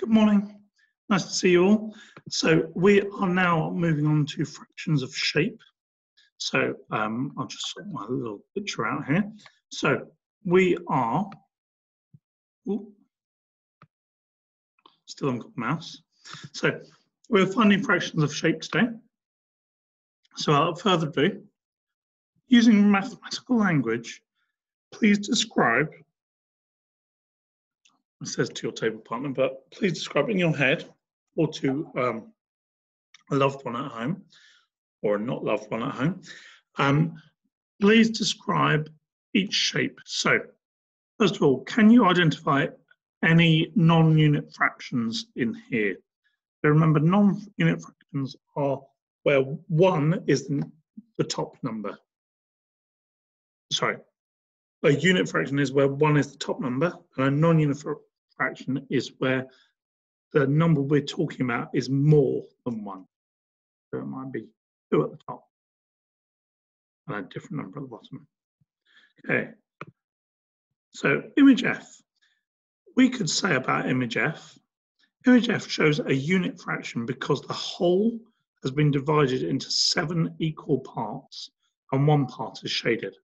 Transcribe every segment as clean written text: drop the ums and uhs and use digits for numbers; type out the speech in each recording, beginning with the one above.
Good morning. Nice to see you all. So we are now moving on to fractions of shape. So I'll just sort my little picture out here. So we are, still haven't got the mouse. So we're finding fractions of shape today. So without further ado, using mathematical language, please describe, it says to your table partner, but please describe in your head or to a loved one at home or a not loved one at home. Please describe each shape. So first of all, can you identify any non-unit fractions in here? So remember, non-unit fractions are where 1 is the top number. Sorry, a unit fraction is where 1 is the top number, and a non-unit fraction is where the number we're talking about is more than 1. So it might be 2 at the top and a different number at the bottom. Okay, so image F. We could say about image F shows a unit fraction because the whole has been divided into 7 equal parts and 1 part is shaded.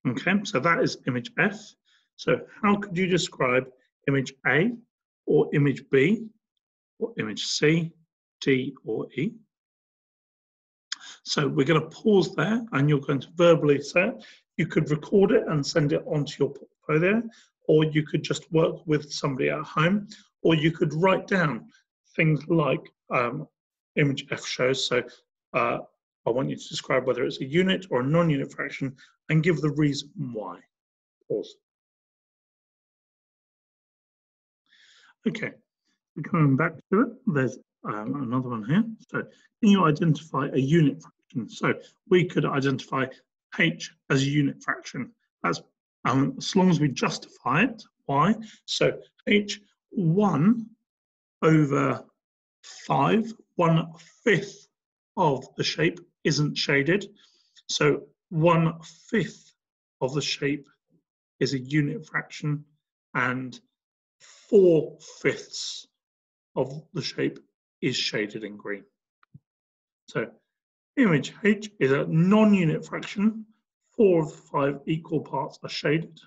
Okay, so that is image F. So how could you describe image A or image B or image C, D or E? So we're going to pause there and you're going to verbally say it. You could record it and send it onto your portfolio, or you could just work with somebody at home, or you could write down things like image F shows. So I want you to describe whether it's a unit or a non-unit fraction and give the reason why. Pause. Okay, coming back to it, there's another one here. So can you identify a unit fraction? So we could identify H as a unit fraction. That's as long as we justify it. Why? So H 1 over 5, 1/5 of the shape isn't shaded. So 1/5 of the shape is a unit fraction, and 4/5 of the shape is shaded in green. So image H is a non-unit fraction. 4 of the 5 equal parts are shaded.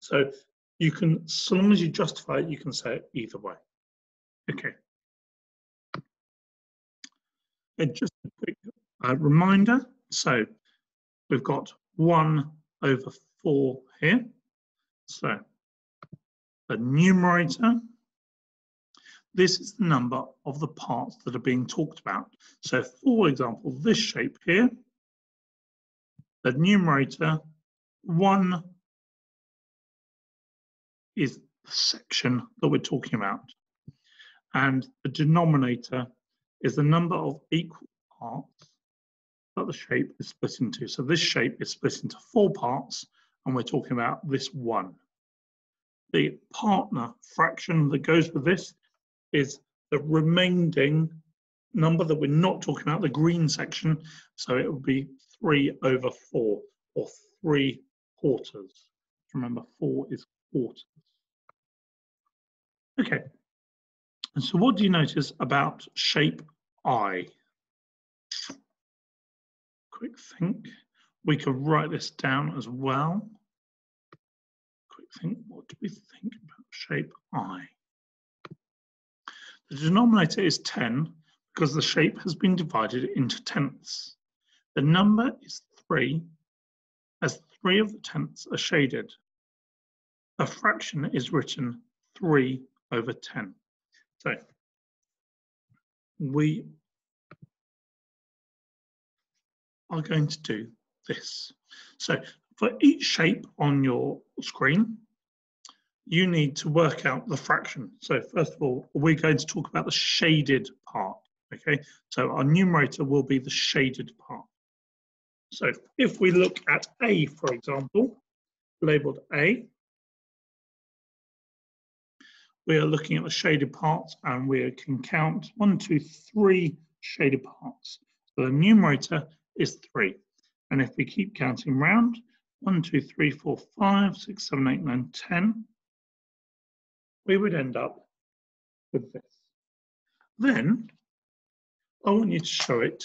So you can, so long as you justify it, you can say it either way. Okay. And just a quick reminder. So we've got 1 over 4 here. So the numerator, this is the number of the parts that are being talked about. So for example, this shape here, the numerator 1 is the section that we're talking about. And the denominator is the number of equal parts that the shape is split into. So this shape is split into 4 parts, and we're talking about this 1. The partner fraction that goes with this is the remaining number that we're not talking about, the green section. So it would be 3 over 4, or 3/4. Remember, 4 is quarters. Okay. And so what do you notice about shape I? Quick think. We could write this down as well. Quick think, what do we think about shape I? The denominator is 10 because the shape has been divided into tenths. The number is 3 as 3 of the tenths are shaded. A fraction is written 3 over 10. So we are going to do this. So for each shape on your screen, you need to work out the fraction. So first of all, we're going to talk about the shaded part, okay? So our numerator will be the shaded part. So if we look at A, for example, labeled A, we are looking at the shaded parts and we can count 1, 2, 3 shaded parts. So the numerator is 3. And if we keep counting round, 1, 2, 3, 4, 5, 6, 7, 8, 9, 10, we would end up with this. Then I want you to show it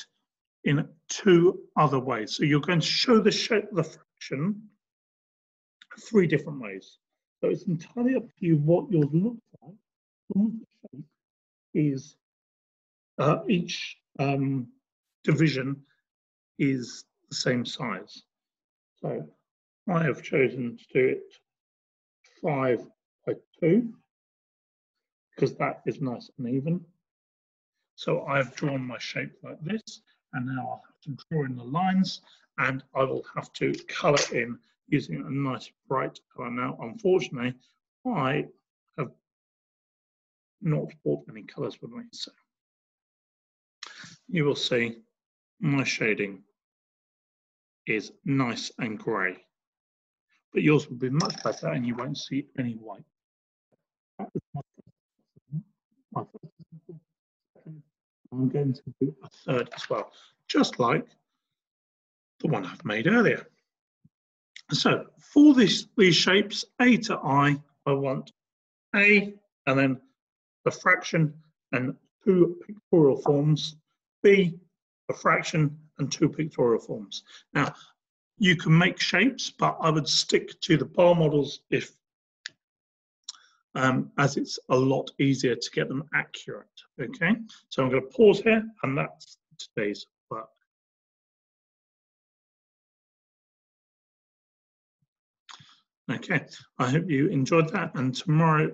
in 2 other ways. So you're going to show the shape of the fraction 3 different ways. So it's entirely up to you what yours looks like. The shape is each division is the same size. So I have chosen to do it 5 by 2 because that is nice and even. So I've drawn my shape like this, and now I'll have to draw in the lines, and I will have to colour in using a nice bright colour. Now, unfortunately, I have not brought any colours with me, so you will see my shading is nice and grey, but yours will be much better and you won't see any white. I'm going to do a third as well, just like the one I've made earlier. So for these shapes, A to I want A and then a fraction and 2 pictorial forms, B, a fraction and 2 pictorial forms. Now, you can make shapes, but I would stick to the bar models if, as it's a lot easier to get them accurate, okay? So I'm going to pause here, and that's today's work. Okay, I hope you enjoyed that, and tomorrow,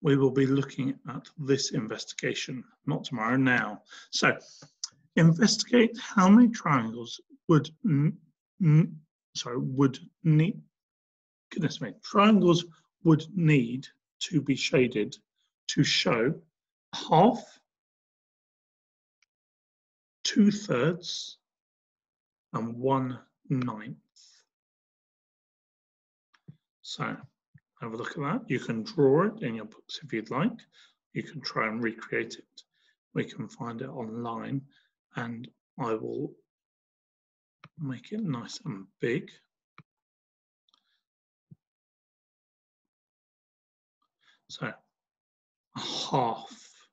we will be looking at this investigation, not tomorrow, now. So, investigate how many triangles would need, goodness me, triangles would need to be shaded to show half, 2/3, and 1/9. So have a look at that. You can draw it in your books if you'd like. You can try and recreate it. We can find it online, and I will make it nice and big. So a half.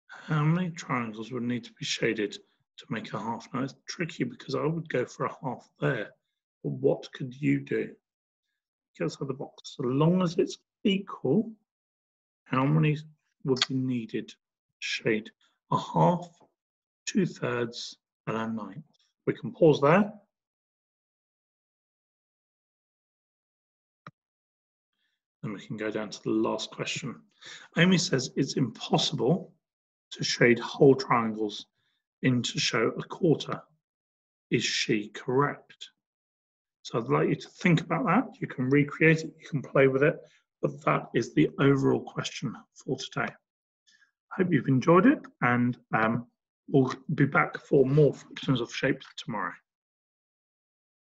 How many triangles would need to be shaded to make a half? Now it's tricky because I would go for a half there. But what could you do? Get outside the box. So long as it's equal, how many would be needed to shade a half, 2/3, and a 9th? We can pause there. And we can go down to the last question. Amy says it's impossible to shade whole triangles in to show a quarter. Is she correct? So I'd like you to think about that. You can recreate it, you can play with it, but that is the overall question for today. I hope you've enjoyed it, and we'll be back for more fractions of shapes tomorrow.